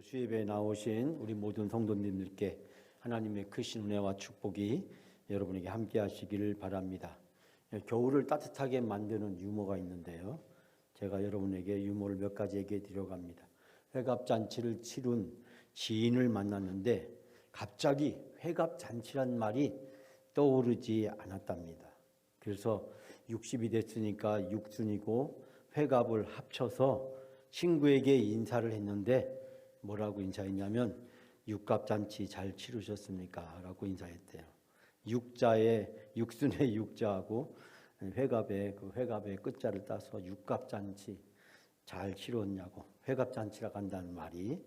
수예배에 나오신 우리 모든 성도님들께 하나님의 크신 은혜와 축복이 여러분에게 함께 하시기를 바랍니다. 겨울을 따뜻하게 만드는 유머가 있는데요. 제가 여러분에게 유머를 몇 가지 얘기해 드려 갑니다. 회갑잔치를 치룬 지인을 만났는데 갑자기 회갑잔치란 말이 떠오르지 않았답니다. 그래서 60이 됐으니까 육순이고 회갑을 합쳐서 친구에게 인사를 했는데 뭐라고 인사했냐면 육갑잔치 잘 치르셨습니까? 라고 인사했대요. 육순의 육자하고 회갑의 회갑의 끝자를 따서 육갑잔치 잘 치렀냐고, 회갑잔치라고 한다는 말이.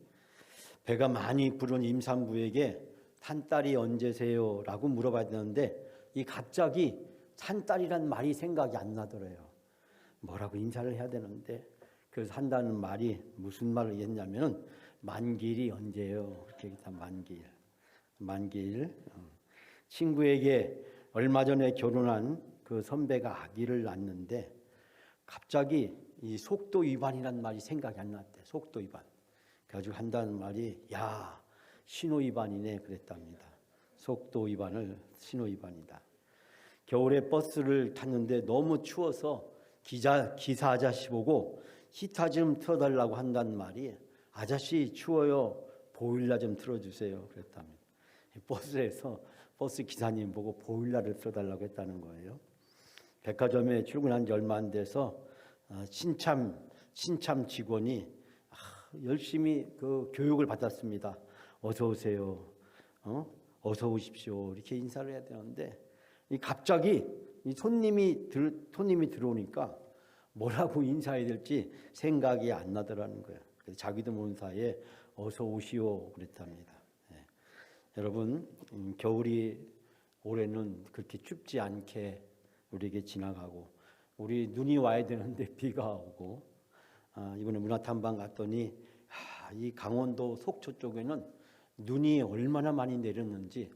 배가 많이 부른 임산부에게 산딸이 언제세요? 라고 물어봐야 되는데 이 갑자기 산딸이란 말이 생각이 안 나더래요. 뭐라고 인사를 해야 되는데, 그래서 한다는 말이 무슨 말을 했냐면 만길이 언제요? 이렇게 얘기했다. 만길. 친구에게 얼마 전에 결혼한 그 선배가 아기를 낳는데 갑자기 이 속도 위반이라는 말이 생각이 안 났대. 속도 위반. 그래가지고 한다는 말이 야, 신호 위반이네 그랬답니다. 속도 위반을 신호 위반이다. 겨울에 버스를 탔는데 너무 추워서 기사 아저씨 보고 히터 좀 틀어달라고 한다는 말이 아저씨 추워요. 보일러 좀 틀어주세요. 그랬답니다. 버스에서 버스 기사님 보고 보일러를 틀어달라고 했다는 거예요. 백화점에 출근한 지 얼마 안 돼서 신참 직원이 열심히 그 교육을 받았습니다. 어서 오세요. 어서 오십시오. 이렇게 인사를 해야 되는데 갑자기 이 손님이 들어오니까 뭐라고 인사해야 될지 생각이 안 나더라는 거예요. 그래서 자기도 모르는 사이에 어서 오시오 그랬답니다. 네. 여러분, 겨울이 올해는 그렇게 춥지 않게 우리에게 지나가고 우리 눈이 와야 되는데 비가 오고 이번에 문화탐방 갔더니 이 강원도 속초 쪽에는 눈이 얼마나 많이 내렸는지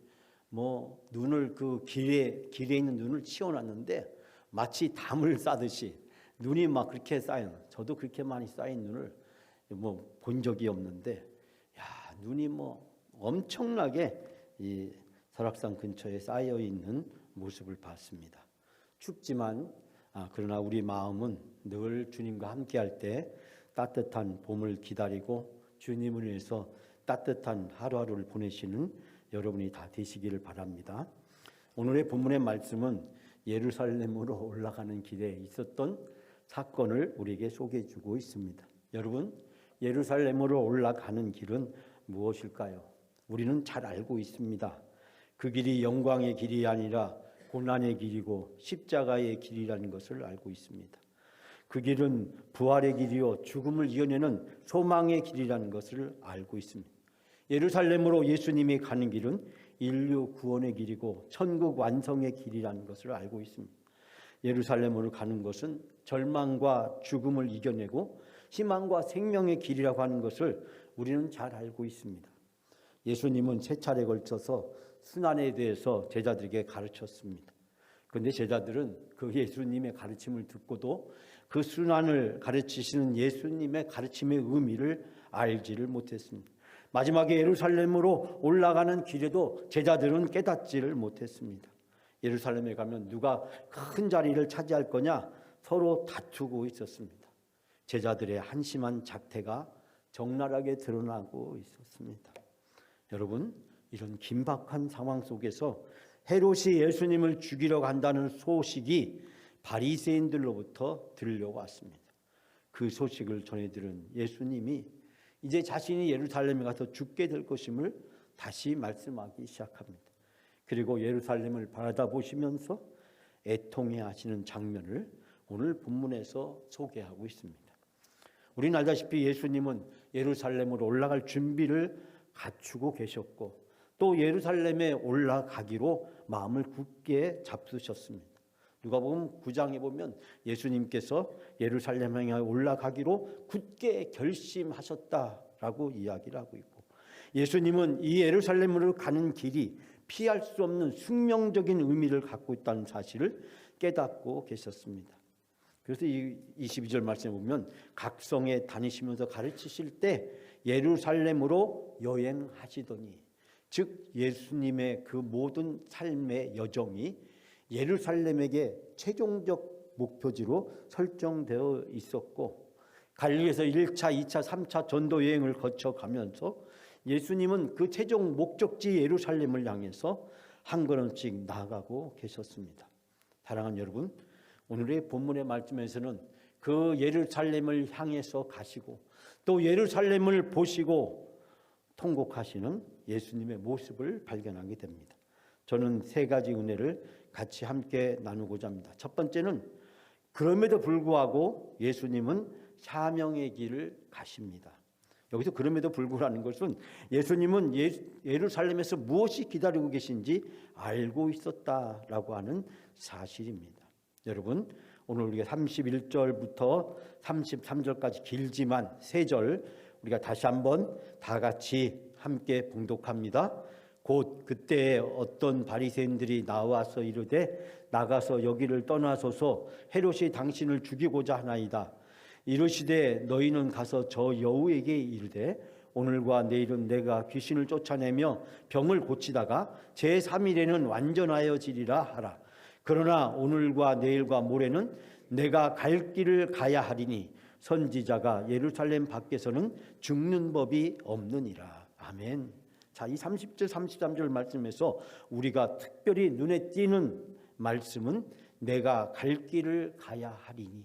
뭐 눈을 그 길에 있는 눈을 치워놨는데 마치 담을 싸듯이 눈이 막 그렇게 쌓인, 저도 그렇게 많이 쌓인 눈을 뭐 본 적이 없는데 눈이 뭐 엄청나게 이 설악산 근처에 쌓여 있는 모습을 봤습니다. 춥지만 그러나 우리 마음은 늘 주님과 함께할 때 따뜻한 봄을 기다리고 주님을 위해서 따뜻한 하루하루를 보내시는 여러분이 다 되시기를 바랍니다. 오늘의 본문의 말씀은 예루살렘으로 올라가는 길에 있었던 사건을 우리에게 소개해 주고 있습니다. 여러분, 예루살렘으로 올라가는 길은 무엇일까요? 우리는 잘 알고 있습니다. 그 길이 영광의 길이 아니라 고난의 길이고 십자가의 길이라는 것을 알고 있습니다. 그 길은 부활의 길이요 죽음을 이겨내는 소망의 길이라는 것을 알고 있습니다. 예루살렘으로 예수님이 가는 길은 인류 구원의 길이고 천국 완성의 길이라는 것을 알고 있습니다. 예루살렘으로 가는 것은 절망과 죽음을 이겨내고 희망과 생명의 길이라고 하는 것을 우리는 잘 알고 있습니다. 예수님은 세 차례에 걸쳐서 순환에 대해서 제자들에게 가르쳤습니다. 그런데 제자들은 그 예수님의 가르침을 듣고도 그 순환을 가르치시는 예수님의 가르침의 의미를 알지를 못했습니다. 마지막에 예루살렘으로 올라가는 길에도 제자들은 깨닫지를 못했습니다. 예루살렘에 가면 누가 큰 자리를 차지할 거냐 서로 다투고 있었습니다. 제자들의 한심한 작태가 적나라하게 드러나고 있었습니다. 여러분, 이런 긴박한 상황 속에서 헤롯이 예수님을 죽이러 간다는 소식이 바리새인들로부터 들려왔습니다. 그 소식을 전해들은 예수님이 이제 자신이 예루살렘에 가서 죽게 될 것임을 다시 말씀하기 시작합니다. 그리고 예루살렘을 바라보시면서 애통해하시는 장면을 오늘 본문에서 소개하고 있습니다. 우리는 알다시피 예수님은 예루살렘으로 올라갈 준비를 갖추고 계셨고 또 예루살렘에 올라가기로 마음을 굳게 잡수셨습니다. 누가복음 9장에 보면 예수님께서 예루살렘에 올라가기로 굳게 결심하셨다라고 이야기를 하고 있고 예수님은 이 예루살렘으로 가는 길이 피할 수 없는 숙명적인 의미를 갖고 있다는 사실을 깨닫고 계셨습니다. 그래서 이 22절 말씀에 보면 각 성에 다니시면서 가르치실 때 예루살렘으로 여행하시더니, 즉 예수님의 그 모든 삶의 여정이 예루살렘에게 최종적 목표지로 설정되어 있었고, 갈릴리에서 1차, 2차, 3차 전도 여행을 거쳐가면서 예수님은 그 최종 목적지 예루살렘을 향해서 한 걸음씩 나아가고 계셨습니다. 사랑하는 여러분, 오늘의 본문의 말씀에서는 그 예루살렘을 향해서 가시고 또 예루살렘을 보시고 통곡하시는 예수님의 모습을 발견하게 됩니다. 저는 세 가지 은혜를 같이 함께 나누고자 합니다. 첫 번째는, 그럼에도 불구하고 예수님은 사명의 길을 가십니다. 여기서 그럼에도 불구하고라는 것은 예수님은 예루살렘에서 무엇이 기다리고 계신지 알고 있었다라고 하는 사실입니다. 여러분, 오늘 우리가 31절부터 33절까지 길지만 세 절 우리가 다시 한번 다 같이 함께 봉독합니다. 곧 그때에 어떤 바리새인들이 나와서 이르되 나가서 여기를 떠나소서, 헤롯이 당신을 죽이고자 하나이다. 이르시되 너희는 가서 저 여우에게 이르되 오늘과 내일은 내가 귀신을 쫓아내며 병을 고치다가 제3일에는 완전하여지리라 하라. 그러나 오늘과 내일과 모레는 내가 갈 길을 가야 하리니 선지자가 예루살렘 밖에서는 죽는 법이 없느니라. 아멘. 자, 이 30절 33절 말씀에서 우리가 특별히 눈에 띄는 말씀은 내가 갈 길을 가야 하리니,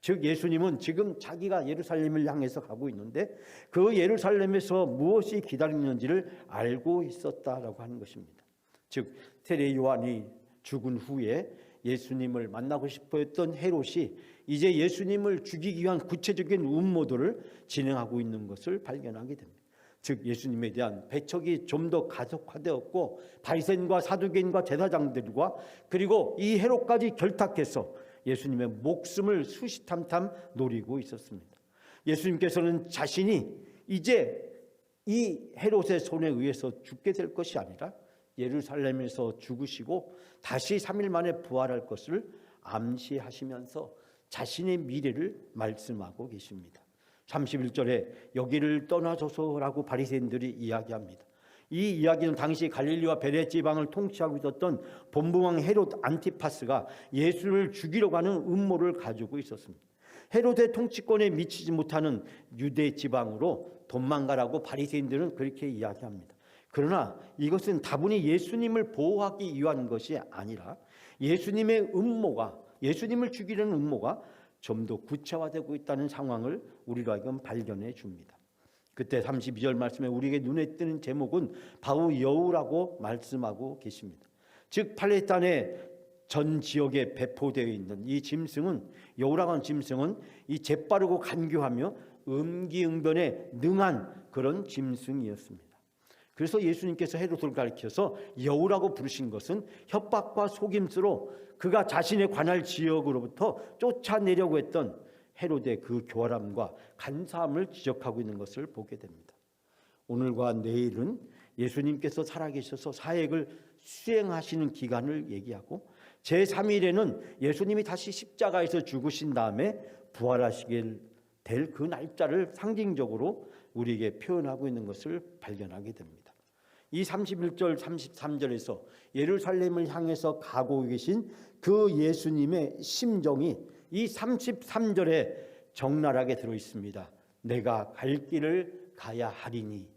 즉 예수님은 지금 자기가 예루살렘을 향해서 가고 있는데 그 예루살렘에서 무엇이 기다리는지를 알고 있었다라고 하는 것입니다. 즉 세례 요한이 죽은 후에 예수님을 만나고 싶어 했던 헤롯이 이제 예수님을 죽이기 위한 구체적인 음모들을 진행하고 있는 것을 발견하게 됩니다. 즉 예수님에 대한 배척이 좀 더 가속화되었고 바리새인과 사두개인과 제사장들과 그리고 이 헤롯까지 결탁해서 예수님의 목숨을 수시탐탐 노리고 있었습니다. 예수님께서는 자신이 이제 이 헤롯의 손에 의해서 죽게 될 것이 아니라 예루살렘에서 죽으시고 다시 3일 만에 부활할 것을 암시하시면서 자신의 미래를 말씀하고 계십니다. 31절에 여기를 떠나소서라고 바리새인들이 이야기합니다. 이 이야기는 당시 갈릴리와 베레 지방을 통치하고 있었던 본부왕 헤롯 안티파스가 예수를 죽이려고 하는 음모를 가지고 있었습니다. 헤롯의 통치권에 미치지 못하는 유대 지방으로 도망가라고 바리새인들은 그렇게 이야기합니다. 그러나 이것은 다분히 예수님을 보호하기 위한 것이 아니라 예수님의 음모가, 예수님을 죽이려는 음모가 좀 더 구체화되고 있다는 상황을 우리로 하여금 발견해 줍니다. 그때 32절 말씀에 우리에게 눈에 띄는 제목은 바로 여우라고 말씀하고 계십니다. 즉 팔레스타인의 전 지역에 배포되어 있는 이 짐승은, 여우라고 하는 짐승은 이 재빠르고 간교하며 음기응변에 능한 그런 짐승이었습니다. 그래서 예수님께서 헤롯을 가리켜서 여우라고 부르신 것은 협박과 속임수로 그가 자신의 관할 지역으로부터 쫓아내려고 했던 헤롯의 그 교활함과 간사함을 지적하고 있는 것을 보게 됩니다. 오늘과 내일은 예수님께서 살아계셔서 사역을 수행하시는 기간을 얘기하고 제3일에는 예수님이 다시 십자가에서 죽으신 다음에 부활하시게 될 그 날짜를 상징적으로 우리에게 표현하고 있는 것을 발견하게 됩니다. 이 31절 33절에서 예루살렘을 향해서 가고 계신 그 예수님의 심정이 이 33절에 적나라하게 들어 있습니다. 내가 갈 길을 가야 하리니.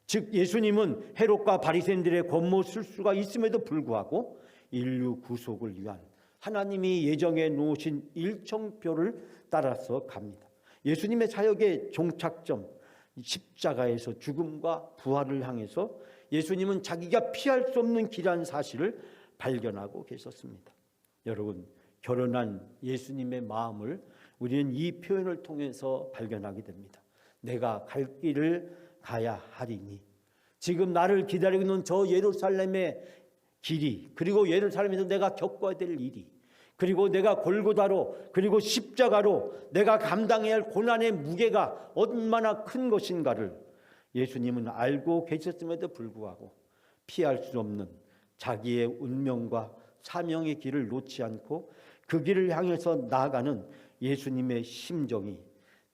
즉 예수님은 헤롯과 바리새인들의 권모 술수가 있음에도 불구하고 인류 구속을 위한 하나님이 예정해 놓으신 일정표를 따라서 갑니다. 예수님의 사역의 종착점, 십자가에서 죽음과 부활을 향해서 예수님은 자기가 피할 수 없는 길이라는 사실을 발견하고 계셨습니다. 여러분, 결혼한 예수님의 마음을 우리는 이 표현을 통해서 발견하게 됩니다. 내가 갈 길을 가야 하리니. 지금 나를 기다리고 있는 저 예루살렘의 길이, 그리고 예루살렘에서 내가 겪어야 될 일이, 그리고 내가 골고다로, 그리고 십자가로 내가 감당해야 할 고난의 무게가 얼마나 큰 것인가를 예수님은 알고 계셨음에도 불구하고 피할 수 없는 자기의 운명과 사명의 길을 놓지 않고 그 길을 향해서 나아가는 예수님의 심정이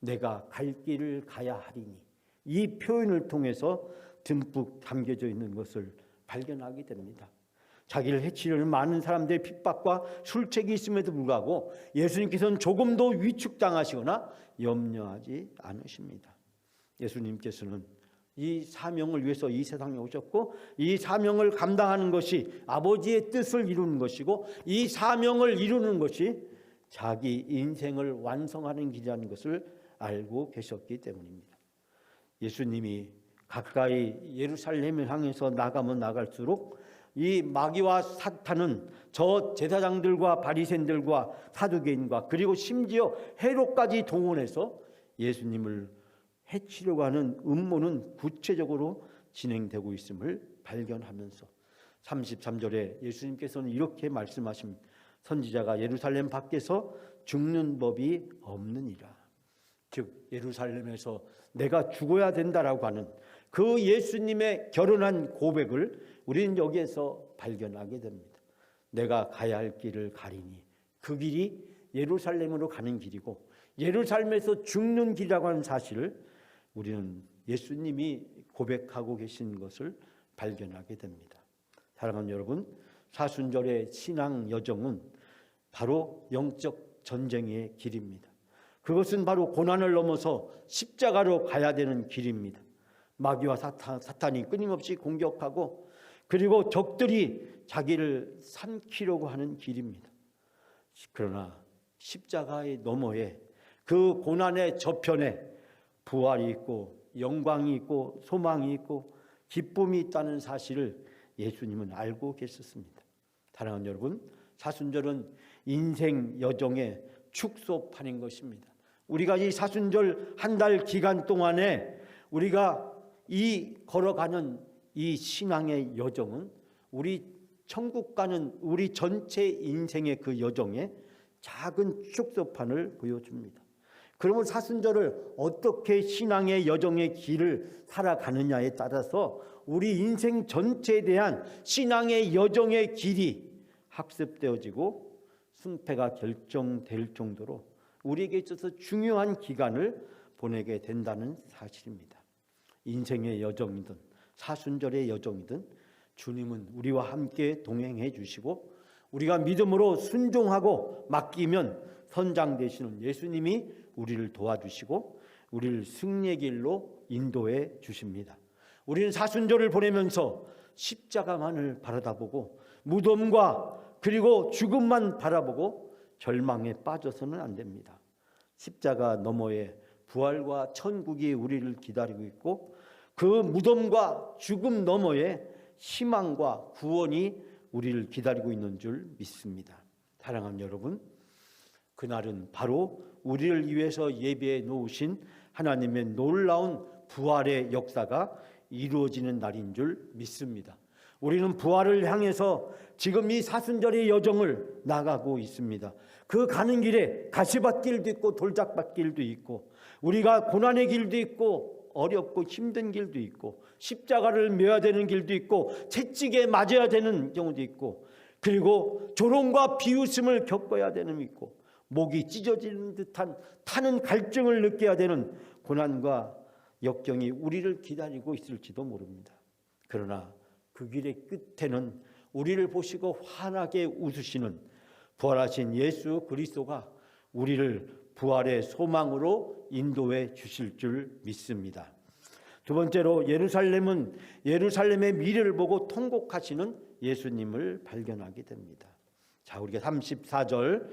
내가 갈 길을 가야 하리니, 이 표현을 통해서 듬뿍 담겨져 있는 것을 발견하게 됩니다. 자기를 해치려는 많은 사람들의 핍박과 술책이 있음에도 불구하고 예수님께서는 조금도 위축당하시거나 염려하지 않으십니다. 예수님께서는 이 사명을 위해서 이 세상에 오셨고, 이 사명을 감당하는 것이 아버지의 뜻을 이루는 것이고, 이 사명을 이루는 것이 자기 인생을 완성하는 길이라는 것을 알고 계셨기 때문입니다. 예수님이 가까이 예루살렘을 향해서 나가면 나갈수록 이 마귀와 사탄은 저 제사장들과 바리새인들과 사두개인과 그리고 심지어 헤롯까지 동원해서 예수님을 해치려고 하는 음모는 구체적으로 진행되고 있음을 발견하면서 33절에 예수님께서는 이렇게 말씀하십니다. 선지자가 예루살렘 밖에서 죽는 법이 없느니라. 즉 예루살렘에서 내가 죽어야 된다라고 하는 그 예수님의 결연한 고백을 우리는 여기에서 발견하게 됩니다. 내가 가야 할 길을 가리니 그 길이 예루살렘으로 가는 길이고 예루살렘에서 죽는 길이라고 하는 사실을 우리는 예수님이 고백하고 계신 것을 발견하게 됩니다. 사랑하는 여러분, 사순절의 신앙 여정은 바로 영적 전쟁의 길입니다. 그것은 바로 고난을 넘어서 십자가로 가야 되는 길입니다. 마귀와 사탄이 끊임없이 공격하고 그리고 적들이 자기를 삼키려고 하는 길입니다. 그러나 십자가의 너머에 그 고난의 저편에 부활이 있고 영광이 있고 소망이 있고 기쁨이 있다는 사실을 예수님은 알고 계셨습니다. 사랑하는 여러분, 사순절은 인생 여정의 축소판인 것입니다. 우리가 이 사순절 한 달 기간 동안에 우리가 이 걸어가는 이 신앙의 여정은 우리 천국 가는 우리 전체 인생의 그 여정에 작은 축소판을 보여줍니다. 그러면 사순절을 어떻게 신앙의 여정의 길을 살아가느냐에 따라서 우리 인생 전체에 대한 신앙의 여정의 길이 학습되어지고 승패가 결정될 정도로 우리에게 있어서 중요한 기간을 보내게 된다는 사실입니다. 인생의 여정이든 사순절의 여정이든 주님은 우리와 함께 동행해 주시고 우리가 믿음으로 순종하고 맡기면 선장 되시는 예수님이 우리를 도와주시고 우리를 승리의 길로 인도해 주십니다. 우리는 사순절을 보내면서 십자가만을 바라다보고 무덤과 그리고 죽음만 바라보고 절망에 빠져서는 안 됩니다. 십자가 너머에 부활과 천국이 우리를 기다리고 있고 그 무덤과 죽음 너머에 희망과 구원이 우리를 기다리고 있는 줄 믿습니다. 사랑하는 여러분, 그날은 바로 우리를 위해서 예비해 놓으신 하나님의 놀라운 부활의 역사가 이루어지는 날인 줄 믿습니다. 우리는 부활을 향해서 지금 이 사순절의 여정을 나가고 있습니다. 그 가는 길에 가시밭길도 있고 돌짝밭길도 있고 우리가 고난의 길도 있고 어렵고 힘든 길도 있고 십자가를 메야 되는 길도 있고 채찍에 맞아야 되는 경우도 있고 그리고 조롱과 비웃음을 겪어야 되는 있고 목이 찢어지는 듯한 타는 갈증을 느껴야 되는 고난과 역경이 우리를 기다리고 있을지도 모릅니다. 그러나 그 길의 끝에는 우리를 보시고 환하게 웃으시는 부활하신 예수 그리스도가 우리를 부활의 소망으로 인도해 주실 줄 믿습니다. 두 번째로 예루살렘은 예루살렘의 미래를 보고 통곡하시는 예수님을 발견하게 됩니다. 자, 우리가 34절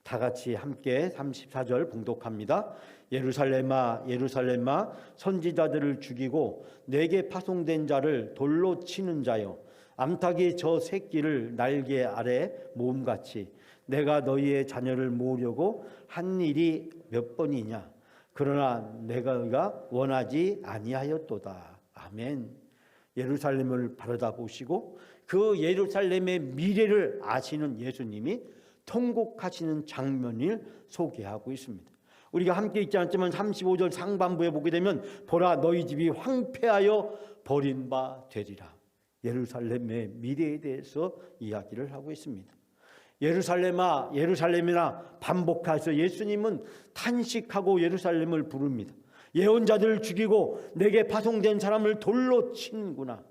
다 같이 함께 34절 봉독합니다. 예루살렘아 예루살렘아 선지자들을 죽이고 내게 파송된 자를 돌로 치는 자여 암탉이 저 새끼를 날개 아래 모음같이 내가 너희의 자녀를 모으려고 한 일이 몇 번이냐 그러나 내가 원하지 아니하였도다. 아멘. 예루살렘을 바라다보시고 그 예루살렘의 미래를 아시는 예수님이 통곡하시는 장면을 소개하고 있습니다. 우리가 함께 읽지 않았지만 35절 상반부에 보게 되면 보라 너희 집이 황폐하여 버린 바 되리라. 예루살렘의 미래에 대해서 이야기를 하고 있습니다. 예루살렘아 예루살렘이나 반복해서 예수님은 탄식하고 예루살렘을 부릅니다. 예언자들을 죽이고 내게 파송된 사람을 돌로 치는구나.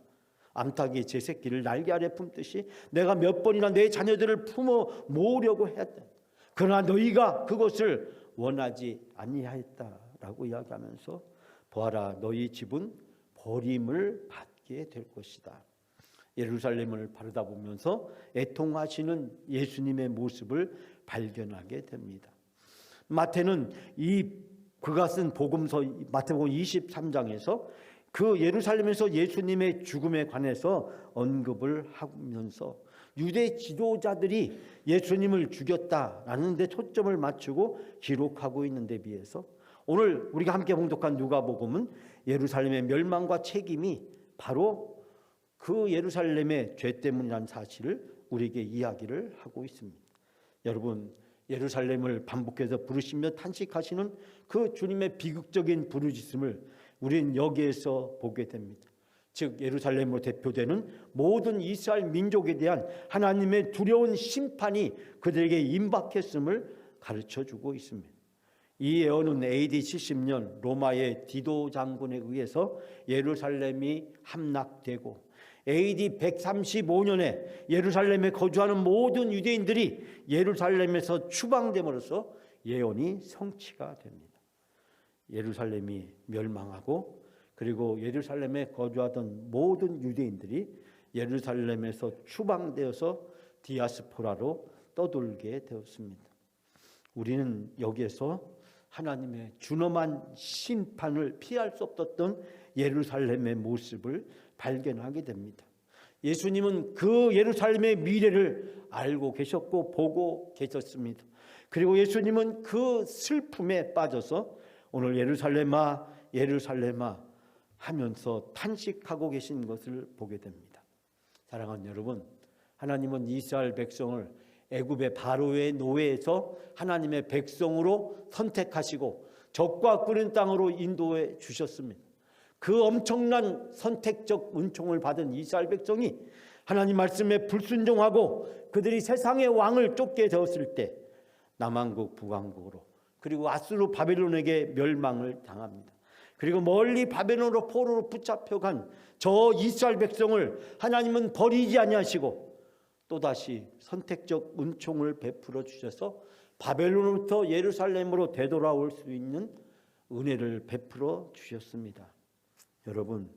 암탉이 제 새끼를 날개 아래 품듯이 내가 몇 번이나 내 자녀들을 품어 모으려고 했다. 그러나 너희가 그것을 원하지 아니하였다라고 이야기하면서 보아라, 너희 집은 버림을 받게 될 것이다. 예루살렘을 바라다 보면서 애통하시는 예수님의 모습을 발견하게 됩니다. 마태는 그가 쓴 복음서 마태복음 23장에서 그 예루살렘에서 예수님의 죽음에 관해서 언급을 하면서 유대 지도자들이 예수님을 죽였다라는 데 초점을 맞추고 기록하고 있는 데 비해서 오늘 우리가 함께 봉독한 누가복음은 예루살렘의 멸망과 책임이 바로 그 예루살렘의 죄 때문이라는 사실을 우리에게 이야기를 하고 있습니다. 여러분, 예루살렘을 반복해서 부르시며 탄식하시는 그 주님의 비극적인 부르짖음을 우리는 여기에서 보게 됩니다. 즉 예루살렘으로 대표되는 모든 이스라엘 민족에 대한 하나님의 두려운 심판이 그들에게 임박했음을 가르쳐주고 있습니다. 이 예언은 AD 70년 로마의 디도 장군에 의해서 예루살렘이 함락되고 AD 135년에 예루살렘에 거주하는 모든 유대인들이 예루살렘에서 추방됨으로써 예언이 성취가 됩니다. 예루살렘이 멸망하고 그리고 예루살렘에 거주하던 모든 유대인들이 예루살렘에서 추방되어서 디아스포라로 떠돌게 되었습니다. 우리는 여기에서 하나님의 준엄한 심판을 피할 수 없었던 예루살렘의 모습을 발견하게 됩니다. 예수님은 그 예루살렘의 미래를 알고 계셨고 보고 계셨습니다. 그리고 예수님은 그 슬픔에 빠져서 오늘 예루살렘아 예루살렘아 하면서 탄식하고 계신 것을 보게 됩니다. 사랑하는 여러분, 하나님은 이스라엘 백성을 애굽의 바로의 노예에서 하나님의 백성으로 선택하시고 적과 끓는 땅으로 인도해 주셨습니다. 그 엄청난 선택적 은총을 받은 이스라엘 백성이 하나님 말씀에 불순종하고 그들이 세상의 왕을 쫓게 되었을 때 남왕국 북왕국으로 그리고 아수르 바벨론에게 멸망을 당합니다. 그리고 멀리 바벨론으로 포로로 붙잡혀간 저 이스라엘 백성을 하나님은 버리지 아니하시고 또다시 선택적 은총을 베풀어 주셔서 바벨론으로부터 예루살렘으로 되돌아올 수 있는 은혜를 베풀어 주셨습니다. 여러분,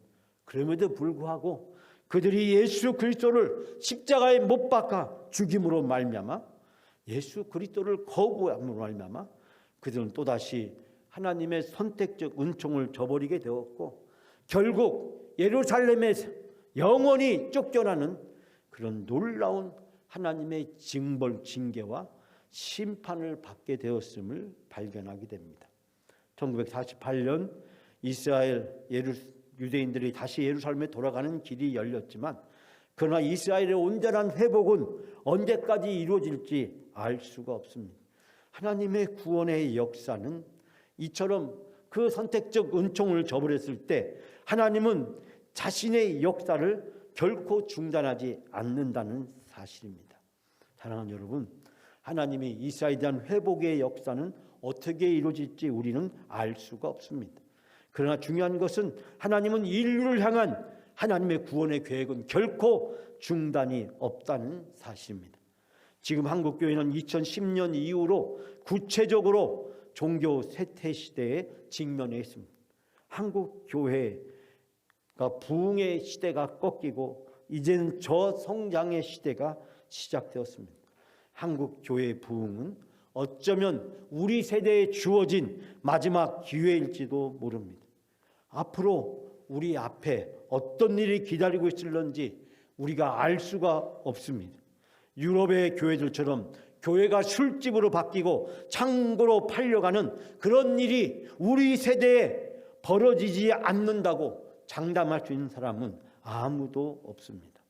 그럼에도 불구하고 그들이 예수 그리스도를 십자가에 못 박아 죽임으로 말미암아 예수 그리스도를 거부함으로 말미암아 그들은 또다시 하나님의 선택적 은총을 저버리게 되었고 결국 예루살렘에서 영원히 쫓겨나는 그런 놀라운 하나님의 징벌, 징계와 심판을 받게 되었음을 발견하게 됩니다. 1948년 이스라엘 유대인들이 다시 예루살렘에 돌아가는 길이 열렸지만 그러나 이스라엘의 온전한 회복은 언제까지 이루어질지 알 수가 없습니다. 하나님의 구원의 역사는 이처럼 그 선택적 은총을 저버렸을 때 하나님은 자신의 역사를 결코 중단하지 않는다는 사실입니다. 사랑하는 여러분, 하나님이 이스라엘에 대한 회복의 역사는 어떻게 이루어질지 우리는 알 수가 없습니다. 그러나 중요한 것은 하나님은 인류를 향한 하나님의 구원의 계획은 결코 중단이 없다는 사실입니다. 지금 한국교회는 2010년 이후로 구체적으로 종교 쇠퇴 시대에 직면해 있습니다. 한국교회가 부흥의 시대가 꺾이고 이제는 저성장의 시대가 시작되었습니다. 한국교회의 부흥은 어쩌면 우리 세대에 주어진 마지막 기회일지도 모릅니다. 앞으로 우리 앞에 어떤 일이 기다리고 있을런지 우리가 알 수가 없습니다. 유럽의 교회들처럼 교회가 술집으로 바뀌고 창고로 팔려가는 그런 일이 우리 세대에 벌어지지 않는다고 장담할 수 있는 사람은 아무도 없습니다.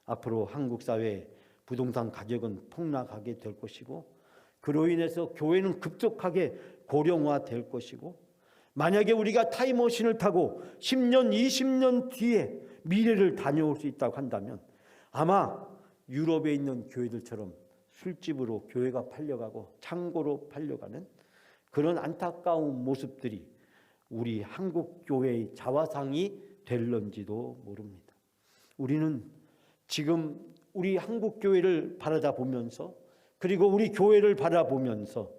앞으로 한국 사회의 부동산 가격은 폭락하게 될 것이고 그로 인해서 교회는 급속하게 고령화될 것이고 만약에 우리가 타임머신을 타고 10년, 20년 뒤에 미래를 다녀올 수 있다고 한다면 아마 유럽에 있는 교회들처럼 술집으로 교회가 팔려가고 창고로 팔려가는 그런 안타까운 모습들이 우리 한국교회의 자화상이 될런지도 모릅니다. 우리는 지금 우리 한국교회를 바라보면서, 그리고 우리 교회를 바라보면서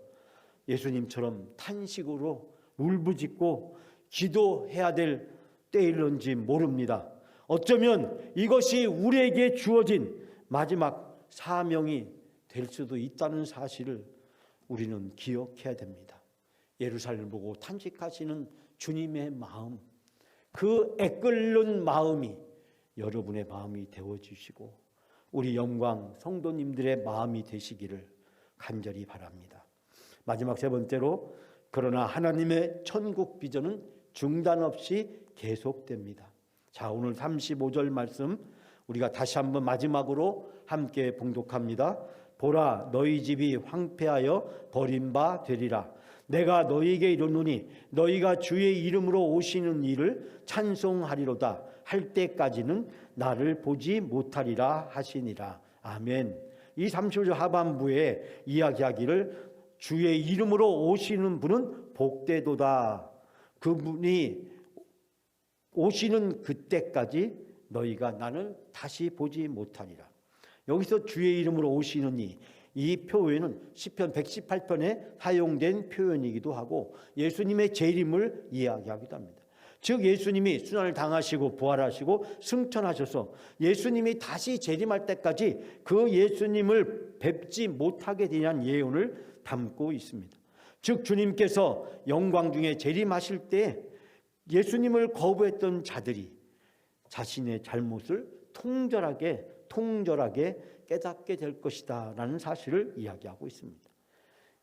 예수님처럼 탄식으로 울부짖고 기도해야 될 때일런지 모릅니다. 어쩌면 이것이 우리에게 주어진 마지막 사명이 될 수도 있다는 사실을 우리는 기억해야 됩니다. 예루살렘을 보고 탄식하시는 주님의 마음, 그 애끓는 마음이 여러분의 마음이 되어주시고 우리 영광 성도님들의 마음이 되시기를 간절히 바랍니다. 마지막 세 번째로, 그러나 하나님의 천국 비전은 중단 없이 계속됩니다. 자, 오늘 35절 말씀 우리가 다시 한번 마지막으로 함께 봉독합니다. 보라, 너희 집이 황폐하여 버린 바 되리라. 내가 너희에게 이르노니 너희가 주의 이름으로 오시는 이를 찬송하리로다 할 때까지는 나를 보지 못하리라 하시니라. 아멘. 이 35절 하반부에 이야기하기를 주의 이름으로 오시는 분은 복되도다. 그분이 오시는 그때까지 너희가 나를 다시 보지 못하리라. 여기서 주의 이름으로 오시는 이 표현은 시편 118편에 사용된 표현이기도 하고 예수님의 재림을 이야기하기도 합니다. 즉 예수님이 순환을 당하시고 부활하시고 승천하셔서 예수님이 다시 재림할 때까지 그 예수님을 뵙지 못하게 되는 예언을 담고 있습니다. 즉 주님께서 영광 중에 재림하실 때 예수님을 거부했던 자들이 자신의 잘못을 통절하게 깨닫게 될 것이다 라는 사실을 이야기하고 있습니다.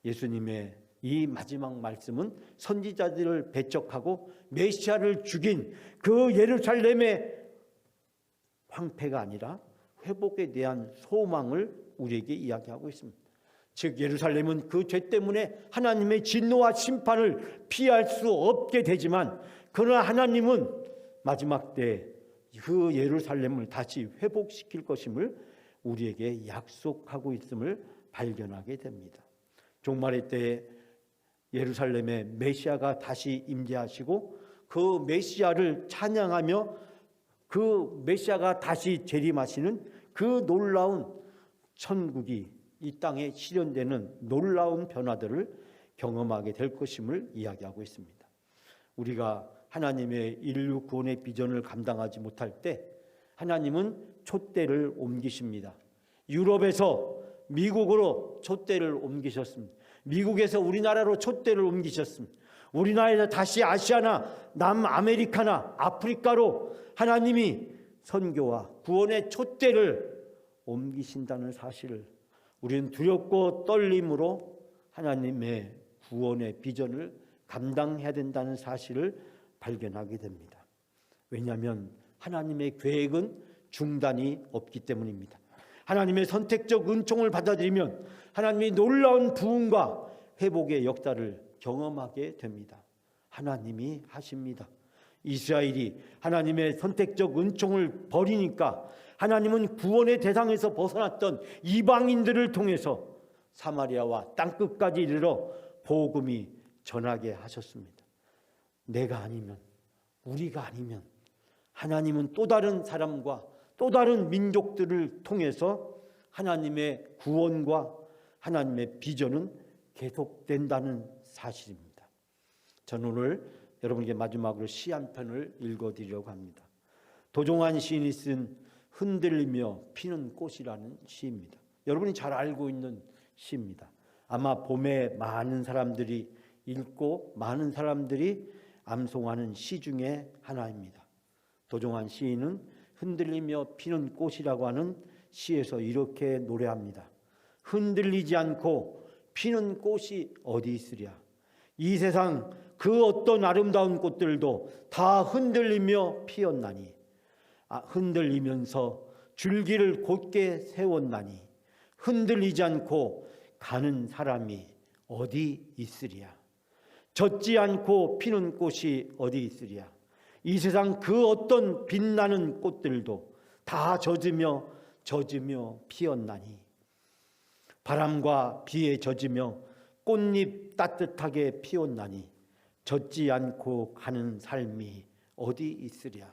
예수님의 이 마지막 말씀은 선지자들을 배척하고 메시아를 죽인 그 예루살렘의 황폐가 아니라 회복에 대한 소망을 우리에게 이야기하고 있습니다. 즉 예루살렘은 그 죄 때문에 하나님의 진노와 심판을 피할 수 없게 되지만, 그러나 하나님은 마지막 때 그 예루살렘을 다시 회복시킬 것임을 우리에게 약속하고 있음을 발견하게 됩니다. 종말의 때에 예루살렘에 메시아가 다시 임재하시고 그 메시아를 찬양하며 그 메시아가 다시 재림하시는 그 놀라운 천국이 이 땅에 실현되는 놀라운 변화들을 경험하게 될 것임을 이야기하고 있습니다. 우리가 하나님의 인류 구원의 비전을 감당하지 못할 때 하나님은 촛대를 옮기십니다. 유럽에서 미국으로 촛대를 옮기셨습니다. 미국에서 우리나라로 촛대를 옮기셨습니다. 우리나라에서 다시 아시아나 남아메리카나 아프리카로 하나님이 선교와 구원의 촛대를 옮기신다는 사실을 우리는 두렵고 떨림으로 하나님의 구원의 비전을 감당해야 된다는 사실을 발견하게 됩니다. 왜냐하면 하나님의 계획은 중단이 없기 때문입니다. 하나님의 선택적 은총을 받아들이면 하나님이 놀라운 부흥과 회복의 역사를 경험하게 됩니다. 하나님이 하십니다. 이스라엘이 하나님의 선택적 은총을 버리니까 하나님은 구원의 대상에서 벗어났던 이방인들을 통해서 사마리아와 땅끝까지 이르러 복음이 전하게 하셨습니다. 내가 아니면, 우리가 아니면 하나님은 또 다른 사람과 또 다른 민족들을 통해서 하나님의 구원과 하나님의 비전은 계속된다는 사실입니다. 저는 오늘 여러분에게 마지막으로 시 한 편을 읽어드리려고 합니다. 도종환 시인이 쓴 흔들리며 피는 꽃이라는 시입니다. 여러분이 잘 알고 있는 시입니다. 아마 봄에 많은 사람들이 읽고 많은 사람들이 암송하는 시 중에 하나입니다. 도종환 시인은 흔들리며 피는 꽃이라고 하는 시에서 이렇게 노래합니다. 흔들리지 않고 피는 꽃이 어디 있으랴. 이 세상 그 어떤 아름다운 꽃들도 다 흔들리며 피었나니, 흔들리면서 줄기를 곧게 세웠나니 흔들리지 않고 가는 사람이 어디 있으랴. 젖지 않고 피는 꽃이 어디 있으랴. 이 세상 그 어떤 빛나는 꽃들도 다 젖으며 피었나니, 바람과 비에 젖으며 꽃잎 따뜻하게 피었나니 젖지 않고 가는 삶이 어디 있으랴.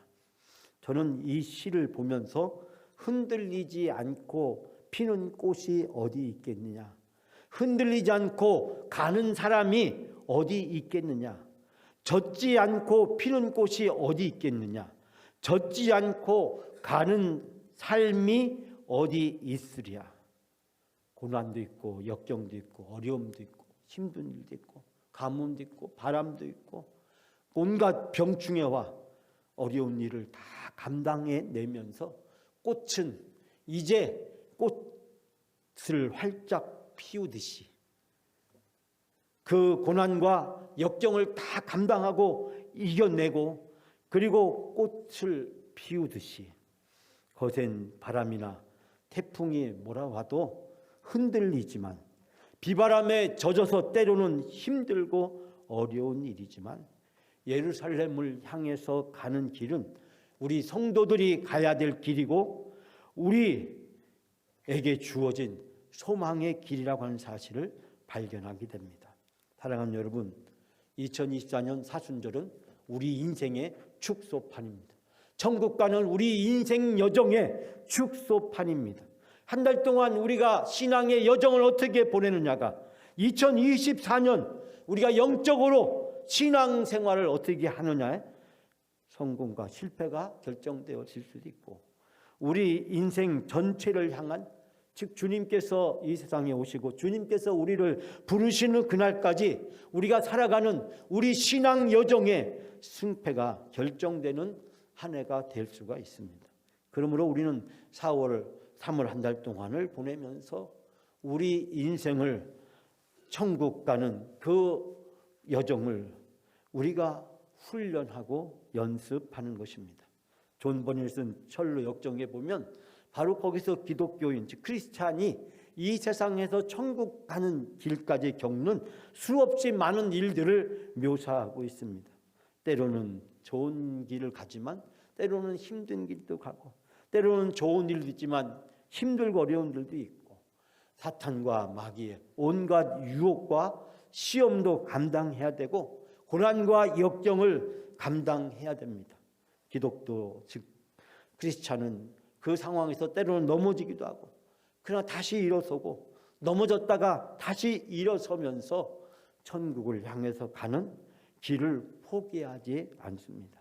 저는 이 시를 보면서 흔들리지 않고 피는 꽃이 어디 있겠느냐, 흔들리지 않고 가는 사람이 어디 있겠느냐, 젖지 않고 피는 꽃이 어디 있겠느냐, 젖지 않고 가는 삶이 어디 있으랴. 고난도 있고 역경도 있고 어려움도 있고 힘든 일도 있고 가뭄도 있고 바람도 있고 온갖 병충해와 어려운 일을 다 감당해내면서 꽃은 이제 꽃을 활짝 피우듯이 그 고난과 역경을 다 감당하고 이겨내고 그리고 꽃을 피우듯이 거센 바람이나 태풍이 몰아와도 흔들리지만, 비바람에 젖어서 때로는 힘들고 어려운 일이지만 예루살렘을 향해서 가는 길은 우리 성도들이 가야 될 길이고 우리에게 주어진 소망의 길이라고 하는 사실을 발견하게 됩니다. 사랑하는 여러분, 2024년 사순절은 우리 인생의 축소판입니다. 천국 가는 우리 인생 여정의 축소판입니다. 한 달 동안 우리가 신앙의 여정을 어떻게 보내느냐가 2024년 우리가 영적으로 신앙생활을 어떻게 하느냐에 성공과 실패가 결정되어질 수도 있고, 우리 인생 전체를 향한, 즉 주님께서 이 세상에 오시고 주님께서 우리를 부르시는 그날까지 우리가 살아가는 우리 신앙 여정의 승패가 결정되는 한 해가 될 수가 있습니다. 그러므로 우리는 4월 3월 한 달 동안을 보내면서 우리 인생을 천국 가는 그 여정을 우리가 훈련하고 연습하는 것입니다. 존 버닐슨 철로 역정에 보면 바로 거기서 기독교인, 즉 크리스찬이 이 세상에서 천국 가는 길까지 겪는 수없이 많은 일들을 묘사하고 있습니다. 때로는 좋은 길을 가지만 때로는 힘든 길도 가고, 때로는 좋은 일도 있지만 힘들고 어려운 일도 있고, 사탄과 마귀의 온갖 유혹과 시험도 감당해야 되고 고난과 역경을 감당해야 됩니다. 기독교, 즉 크리스찬은 그 상황에서 때로는 넘어지기도 하고, 그러나 다시 일어서고 넘어졌다가 다시 일어서면서 천국을 향해서 가는 길을 포기하지 않습니다.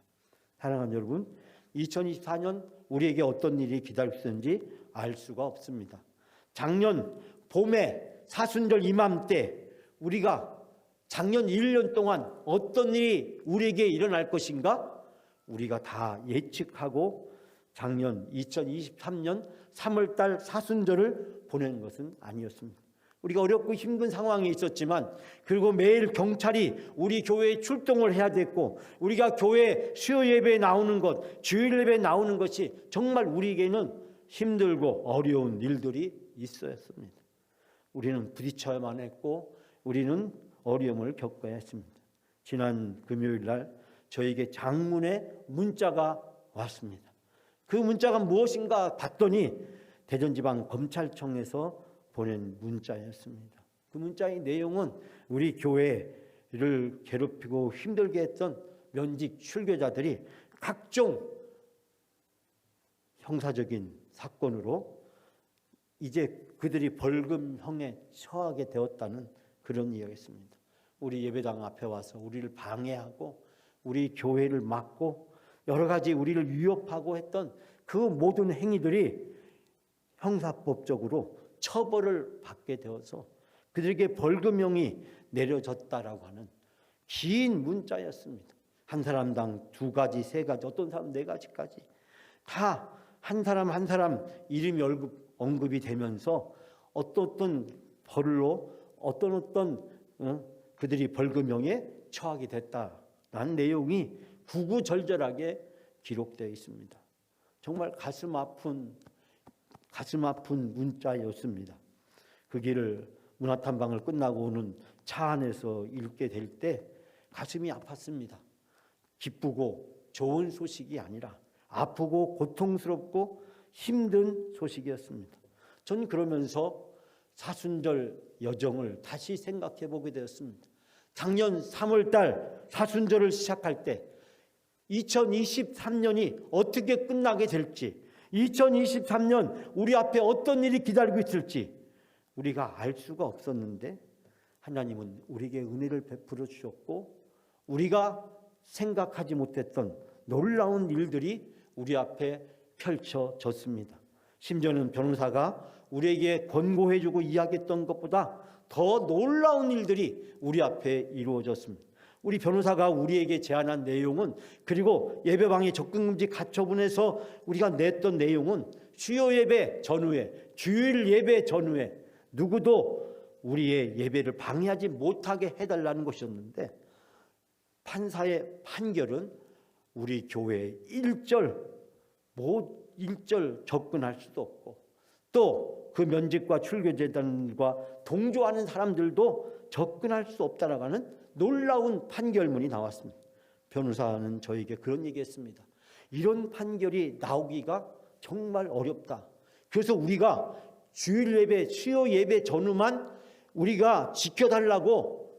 사랑하는 여러분, 2024년 우리에게 어떤 일이 기다리는지 알 수가 없습니다. 작년 봄에 사순절 이맘때 우리가 작년 1년 동안 어떤 일이 우리에게 일어날 것인가 우리가 다 예측하고 작년 2023년 3월달 사순절을 보낸 것은 아니었습니다. 우리가 어렵고 힘든 상황에 있었지만, 그리고 매일 경찰이 우리 교회에 출동을 해야 됐고, 우리가 교회 수요 예배에 나오는 것, 주일 예배에 나오는 것이 정말 우리에게는 힘들고 어려운 일들이 있었습니다. 우리는 부딪혀야만 했고 우리는 어려움을 겪어야 했습니다. 지난 금요일 날 저에게 장문의 문자가 왔습니다. 그 문자가 무엇인가 봤더니 대전지방검찰청에서 보낸 문자였습니다. 그 문자의 내용은 우리 교회를 괴롭히고 힘들게 했던 면직 출교자들이 각종 형사적인 사건으로 이제 그들이 벌금형에 처하게 되었다는 그런 이야기였습니다. 우리 예배당 앞에 와서 우리를 방해하고 우리 교회를 막고 여러 가지 우리를 위협하고 했던 그 모든 행위들이 형사법적으로 처벌을 받게 되어서 그들에게 벌금형이 내려졌다라고 하는 긴 문자였습니다. 한 사람당 2가지, 3가지, 어떤 사람 4가지까지 다 한 사람 한 사람 이름이 언급이 되면서 어떤 벌로 어떤 그들이 벌금형에 처하게 됐다라는 내용이 구구절절하게 기록되어 있습니다. 정말 가슴 아픈 문자였습니다. 그 길을 문화탐방을 끝나고 오는 차 안에서 읽게 될 때 가슴이 아팠습니다. 기쁘고 좋은 소식이 아니라 아프고 고통스럽고 힘든 소식이었습니다. 전 그러면서 사순절 여정을 다시 생각해 보게 되었습니다. 작년 3월 달 사순절을 시작할 때 2023년이 어떻게 끝나게 될지, 2023년 우리 앞에 어떤 일이 기다리고 있을지 우리가 알 수가 없었는데 하나님은 우리에게 은혜를 베풀어 주셨고 우리가 생각하지 못했던 놀라운 일들이 우리 앞에 펼쳐졌습니다. 심지어는 변호사가 우리에게 권고해주고 이야기했던 것보다 더 놀라운 일들이 우리 앞에 이루어졌습니다. 우리 변호사가 우리에게 제안한 내용은, 그리고 예배방해 접근금지 가처분에서 우리가 냈던 내용은 수요 예배 전후에, 주일 예배 전후에 누구도 우리의 예배를 방해하지 못하게 해달라는 것이었는데, 판사의 판결은 우리 교회에 일절 접근할 수도 없고, 또 그 면직과 출교재단과 동조하는 사람들도 접근할 수 없다라는 놀라운 판결문이 나왔습니다. 변호사는 저에게 그런 얘기했습니다. 이런 판결이 나오기가 정말 어렵다. 그래서 우리가 주일 예배, 수요 예배 전후만 우리가 지켜달라고,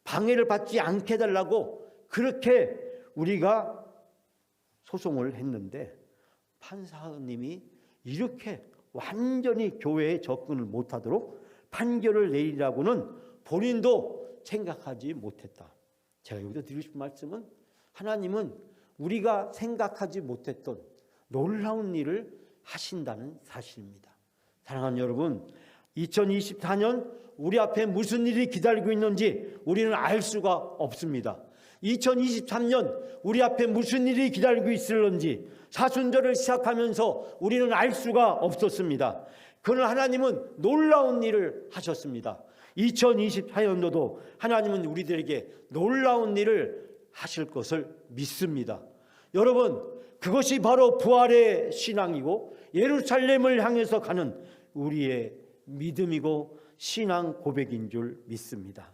방해를 받지 않게 해달라고 그렇게 우리가 소송을 했는데, 판사님이 이렇게 완전히 교회에 접근을 못하도록 판결을 내리라고는 본인도 생각하지 못했다. 제가 여기서 드리고 싶은 말씀은, 하나님은 우리가 생각하지 못했던 놀라운 일을 하신다는 사실입니다. 사랑하는 여러분, 2024년 우리 앞에 무슨 일이 기다리고 있는지 우리는 알 수가 없습니다. 2023년 우리 앞에 무슨 일이 기다리고 있을런지 사순절을 시작하면서 우리는 알 수가 없었습니다. 그러나 하나님은 놀라운 일을 하셨습니다. 2024년도도 하나님은 우리들에게 놀라운 일을 하실 것을 믿습니다. 여러분, 그것이 바로 부활의 신앙이고 예루살렘을 향해서 가는 우리의 믿음이고 신앙 고백인 줄 믿습니다.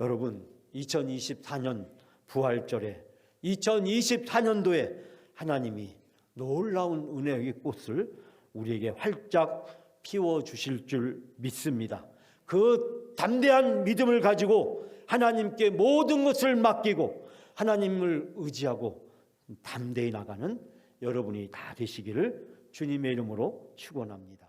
여러분, 2024년 부활절에 2024년도에 하나님이 놀라운 은혜의 꽃을 우리에게 활짝 피워주실 줄 믿습니다. 그 담대한 믿음을 가지고 하나님께 모든 것을 맡기고 하나님을 의지하고 담대히 나가는 여러분이 다 되시기를 주님의 이름으로 축원합니다.